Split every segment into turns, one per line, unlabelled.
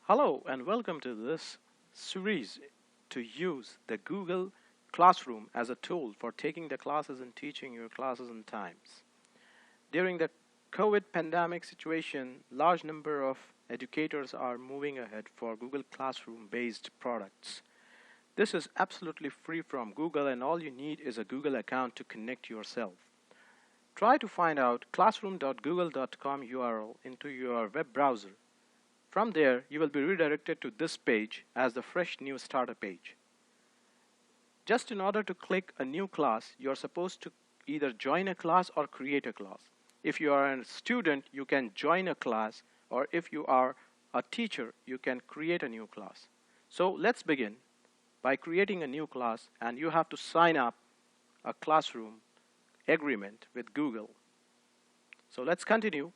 Hello and welcome to this series to use the Google Classroom as a tool for taking the classes and teaching your classes in times. During the COVID pandemic situation, large number of educators are moving ahead for Google Classroom based products. This is absolutely free from Google and all you need is a Google account to connect yourself. Try to find out classroom.google.com URL into your web browser. From there, you will be redirected to this page as the fresh new starter page. Just in order to click a new class, you are supposed to either join a class or create a class. If you are a student, you can join a class, or if you are a teacher, you can create a new class. So let's begin by creating a new class, and you have to sign up a classroom agreement with Google. So let's continue.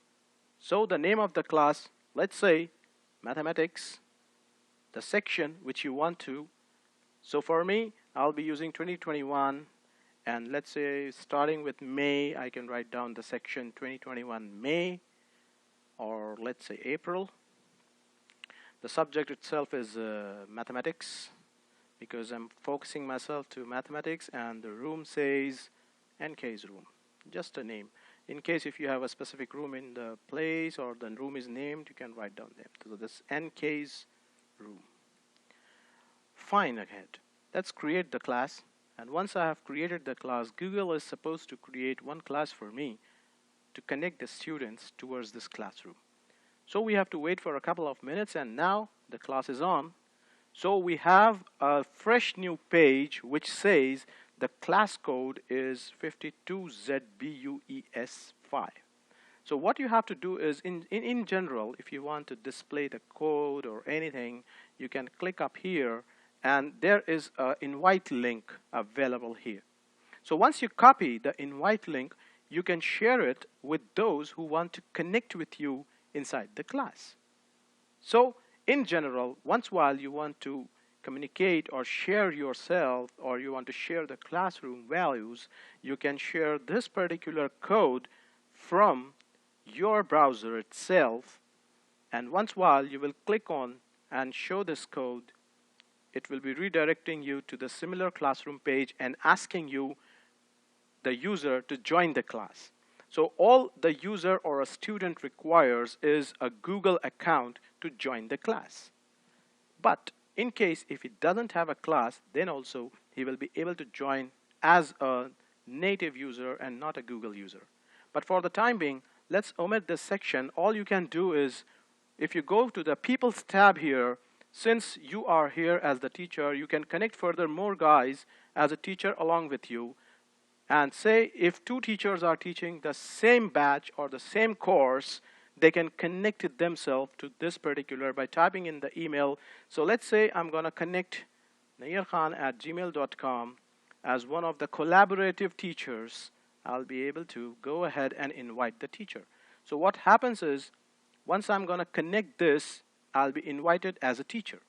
So the name of the class, let's say mathematics, the section which you want to. So for me, I'll be using 2021, and let's say starting with May, I can write down the section 2021 May, or let's say April. The subject itself is mathematics, because I'm focusing myself to mathematics, and the room says NK's room, just a name. In case if you have a specific room in the place or the room is named, you can write down them. So this NK's room. Fine ahead. Let's create the class. And once I have created the class, Google is supposed to create one class for me to connect the students towards this classroom. So we have to wait for a couple of minutes, and now the class is on. So we have a fresh new page which says the class code is 52ZBUES5. So what you have to do is, in general, if you want to display the code or anything, you can click up here, and there is an invite link available here. So once you copy the invite link, you can share it with those who want to connect with you inside the class. So in general, once while you want to communicate or share yourself, or you want to share the classroom values, you can share this particular code from your browser itself, and once while you will click on and show this code, it will be redirecting you to the similar classroom page and asking you, the user, to join the class. So all the user or a student requires is a Google account to join the class. But in case if he doesn't have a class, then also he will be able to join as a native user and not a Google user. But for the time being, let's omit this section. All you can do is, if you go to the People's tab here, since you are here as the teacher, you can connect further more guys as a teacher along with you. And say if two teachers are teaching the same batch or the same course, they can connect it themselves to this particular by typing in the email. So let's say I'm going to connect nairkhan@gmail.com as one of the collaborative teachers. I'll be able to go ahead and invite the teacher. So what happens is, once I'm going to connect this, I'll be invited as a teacher.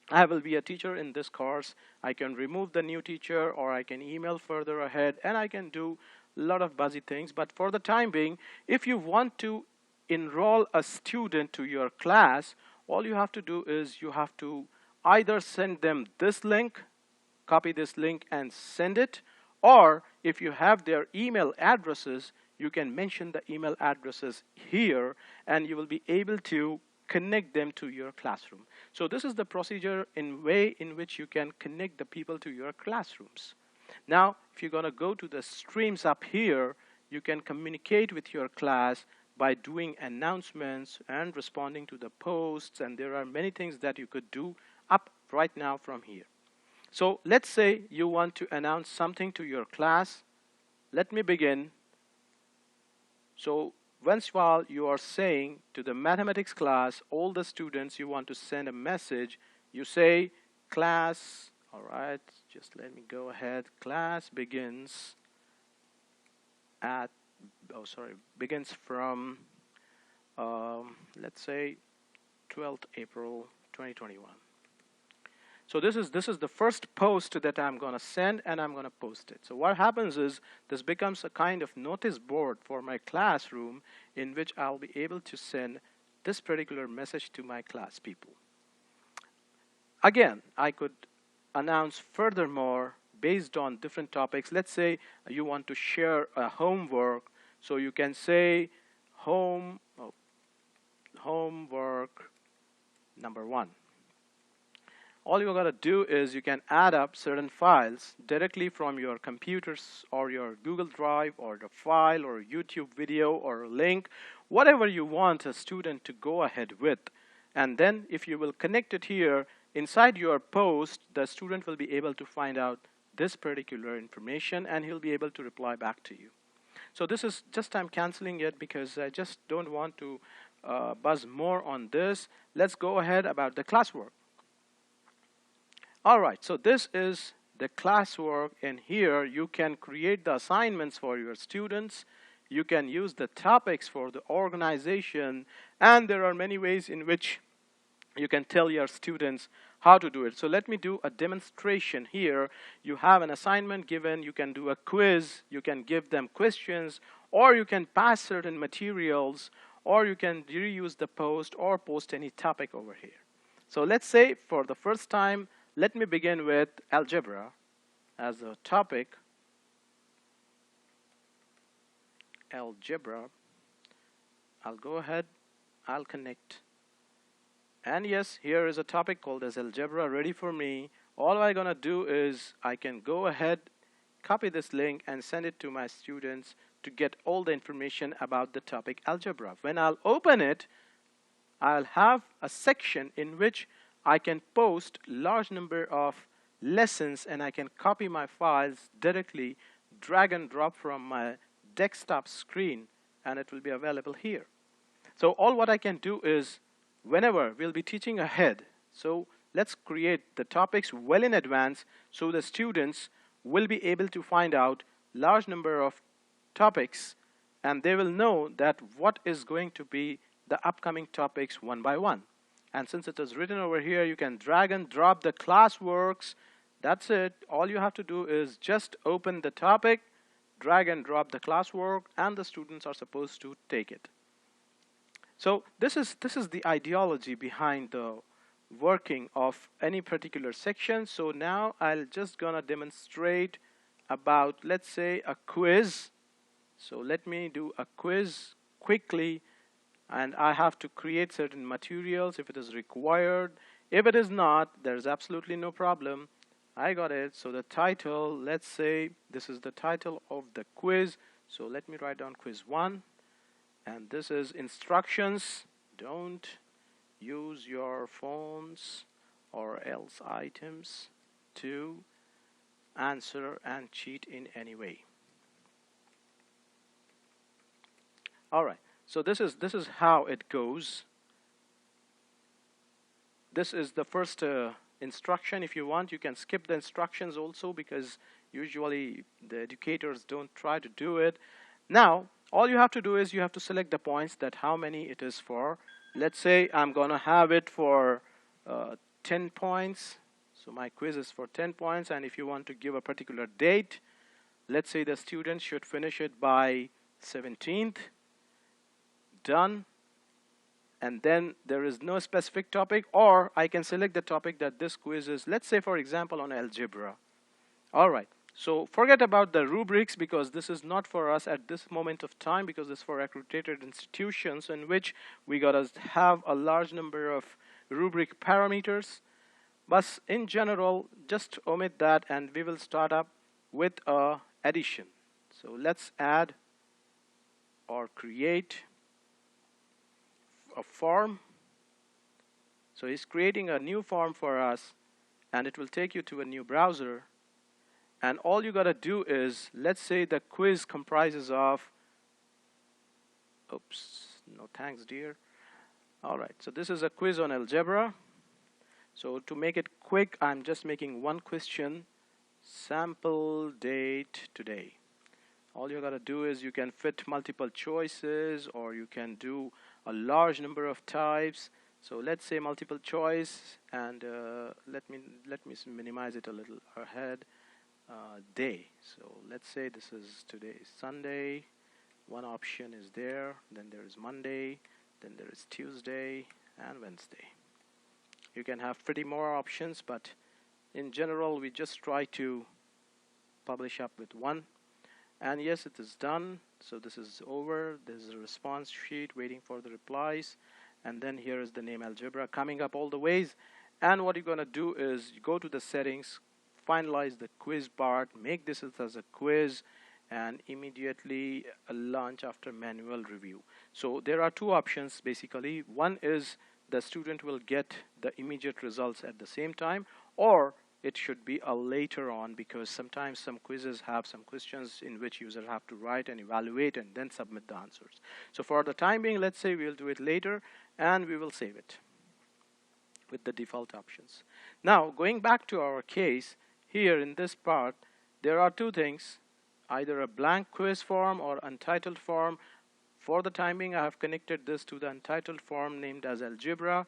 I will be a teacher in this course. I can remove the new teacher, or I can email further ahead, and I can do a lot of buzzy things. But for the time being, if you want to enroll a student to your class, all you have to do is you have to either send them this link, copy this link and send it, or if you have their email addresses, you can mention the email addresses here, and you will be able to connect them to your classroom. So this is the procedure in way in which you can connect the people to your classrooms. Now, if you're going to go to the streams up here, you can communicate with your class by doing announcements and responding to the posts, and there are many things that you could do up right now from here. So let's say you want to announce something to your class. Let me begin. So once while you are saying to the mathematics class, all the students, you want to send a message, you say class, all right, just let me go ahead, class begins at, begins from, let's say 12th April 2021. So this is the first post that I'm going to send, and I'm going to post it. So what happens is this becomes a kind of notice board for my classroom in which I'll be able to send this particular message to my class people. Again, I could announce furthermore based on different topics. Let's say you want to share a homework, so you can say homework number 1. All you gotta do is you can add up certain files directly from your computers or your Google Drive or the file or YouTube video or link, whatever you want a student to go ahead with. And then if you will connect it here inside your post, the student will be able to find out this particular information and he'll be able to reply back to you. So this is just, I'm canceling it because I just don't want to buzz more on this. Let's go ahead about the classwork. All right, so this is the classwork, and here you can create the assignments for your students. You can use the topics for the organization, and there are many ways in which you can tell your students how to do it. So let me do a demonstration here. You have an assignment given, you can do a quiz, you can give them questions, or you can pass certain materials, or you can reuse the post or post any topic over here. So let's say for the first time, let me begin with algebra as a topic. Algebra. I'll go ahead, I'll connect. And yes, here is a topic called as algebra ready for me. All I'm gonna do is I can go ahead, copy this link and send it to my students to get all the information about the topic algebra. When I'll open it, I'll have a section in which I can post large number of lessons, and I can copy my files directly, drag and drop from my desktop screen, and it will be available here. So all what I can do is whenever we'll be teaching ahead, so let's create the topics well in advance so the students will be able to find out large number of topics, and they will know that what is going to be the upcoming topics one by one. And since it is written over here, you can drag and drop the classworks. That's it. All you have to do is just open the topic, drag and drop the classwork, and the students are supposed to take it. So this is the ideology behind the working of any particular section. So now I'll just gonna demonstrate about, let's say, a quiz. So let me do a quiz quickly. And I have to create certain materials if it is required. If it is not, there's absolutely no problem. I got it. So the title, let's say this is the title of the quiz. So let me write down quiz 1. And this is instructions. Don't use your phones or else items to answer and cheat in any way. All right. So this is how it goes. This is the first instruction. If you want, you can skip the instructions also, because usually the educators don't try to do it. Now, all you have to do is you have to select the points that how many it is for. Let's say I'm gonna have it for 10 points. So my quiz is for 10 points, and if you want to give a particular date, let's say the student should finish it by 17th. Done. And then there is no specific topic, or I can select the topic that this quiz is, let's say for example on algebra. All right, so forget about the rubrics, because this is not for us at this moment of time, because it's for accredited institutions in which we gotta have a large number of rubric parameters. But in general, just omit that, and we will start up with a addition. So let's add or create a form. So he's creating a new form for us, and it will take you to a new browser. And all you gotta do is, let's say the quiz comprises of, oops, no thanks dear. All right, so this is a quiz on algebra. So to make it quick, I'm just making one question, sample date today. All you gotta do is you can fit multiple choices, or you can do a large number of types. So let's say multiple choice, and let me minimize it a little ahead. Day. So let's say this is today is Sunday. One option is there. Then there is Monday, Then there is Tuesday and Wednesday. You can have pretty more options, but in general we just try to publish up with one. And yes, it is done. So this is over. There's a response sheet waiting for the replies, and then here is the name algebra coming up all the ways. And what you're going to do is you go to the settings, finalize the quiz part, make this as a quiz, and immediately launch after manual review. So there are two options basically. One is the student will get the immediate results at the same time, or it should be a later on, because sometimes some quizzes have some questions in which users have to write and evaluate and then submit the answers. So for the time being, let's say we'll do it later and we will save it with the default options. Now going back to our case, here in this part there are two things, either a blank quiz form or untitled form. For the time being, I have connected this to the untitled form named as algebra.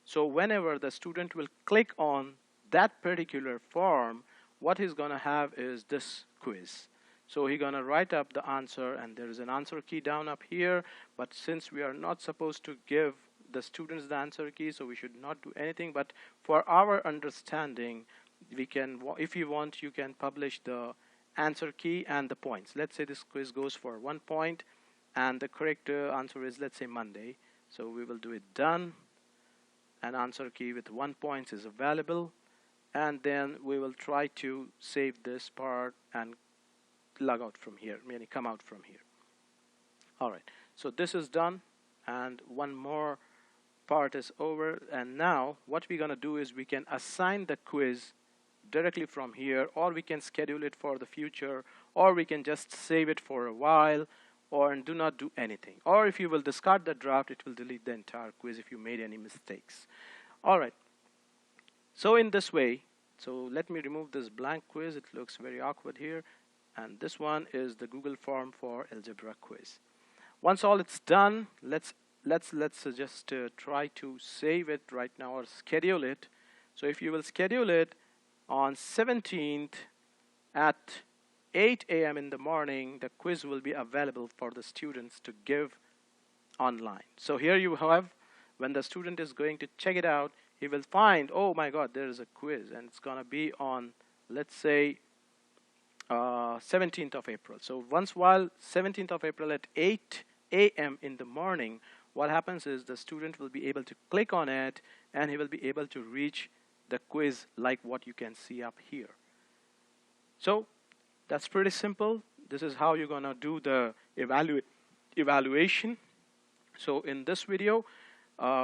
So whenever the student will click on that particular form, what he's going to have is this quiz. So he's going to write up the answer, and there is an answer key down up here, but since we are not supposed to give the students the answer key, so we should not do anything. But for our understanding, we can, if you want, you can publish the answer key and the points. Let's say this quiz goes for 1 point and the correct answer is, let's say, Monday. So we will do it done, and answer key with 1 point is available. And then we will try to save this part and log out from here, meaning come out from here. Alright, so this is done, and one more part is over. And now what we're gonna do is we can assign the quiz directly from here, or we can schedule it for the future, or we can just save it for a while, or do not do anything. Or if you will discard the draft, it will delete the entire quiz if you made any mistakes. Alright. So in this way, so let me remove this blank quiz. It looks very awkward here. And this one is the Google form for algebra quiz. Once all it's done, let's just try to save it right now or schedule it. So if you will schedule it on 17th at 8 a.m. in the morning, the quiz will be available for the students to give online. So here you have, when the student is going to check it out, he will find, oh my god, there is a quiz, and it's gonna be on, let's say, 17th of April. So while 17th of April at 8 a.m. in the morning, what happens is the student will be able to click on it, and he will be able to reach the quiz like what you can see up here. So that's pretty simple. This is how you're gonna do the evaluation. So in this video,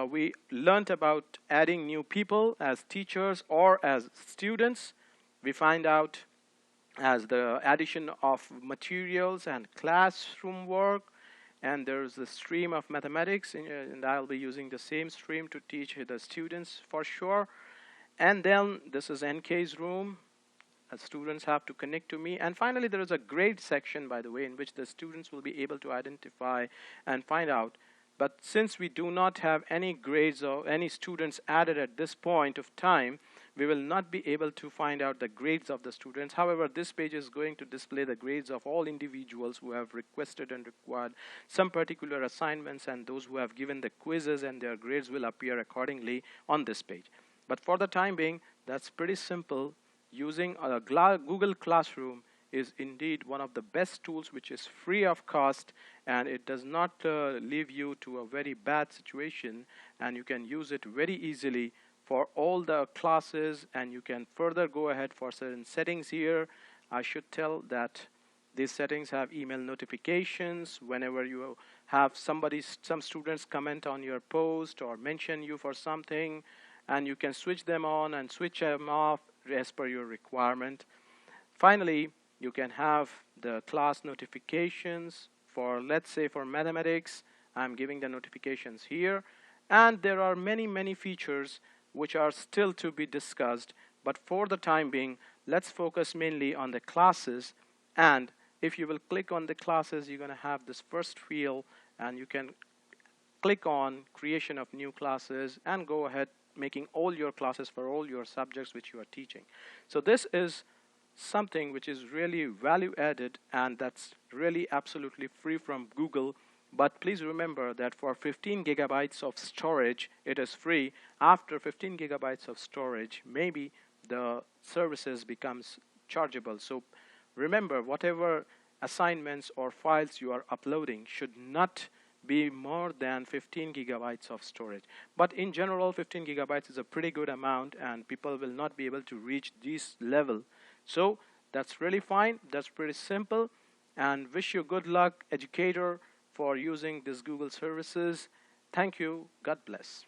we learned about adding new people as teachers or as students. We find out as the addition of materials and classroom work, and there's the stream of mathematics, and I'll be using the same stream to teach the students for sure. And then this is NK's room. Students have to connect to me. And finally, there is a grade section, by the way, in which the students will be able to identify and find out. But since we do not have any grades or any students added at this point of time, we will not be able to find out the grades of the students. However, this page is going to display the grades of all individuals who have requested and required some particular assignments, and those who have given the quizzes, and their grades will appear accordingly on this page. But for the time being, that's pretty simple. Using a Google Classroom is indeed one of the best tools, which is free of cost, and it does not leave you to a very bad situation, and you can use it very easily for all the classes. And you can further go ahead for certain settings here. I should tell that these settings have email notifications whenever you have some students comment on your post or mention you for something, and you can switch them on and switch them off as per your requirement. Finally, you can have the class notifications for, let's say, for mathematics. I'm giving the notifications here, and there are many features which are still to be discussed, but for the time being, let's focus mainly on the classes. And if you will click on the classes, you're going to have this first field, and you can click on creation of new classes and go ahead making all your classes for all your subjects which you are teaching. So this is something which is really value added, and that's really absolutely free from Google. But please remember that for 15 gigabytes of storage, it is free. After 15 gigabytes of storage, maybe the services becomes chargeable. So remember, whatever assignments or files you are uploading should not be more than 15 gigabytes of storage. But in general, 15 gigabytes is a pretty good amount, and people will not be able to reach this level. So that's really fine. That's pretty simple. And wish you good luck, educator, for using this Google services. Thank you. God bless.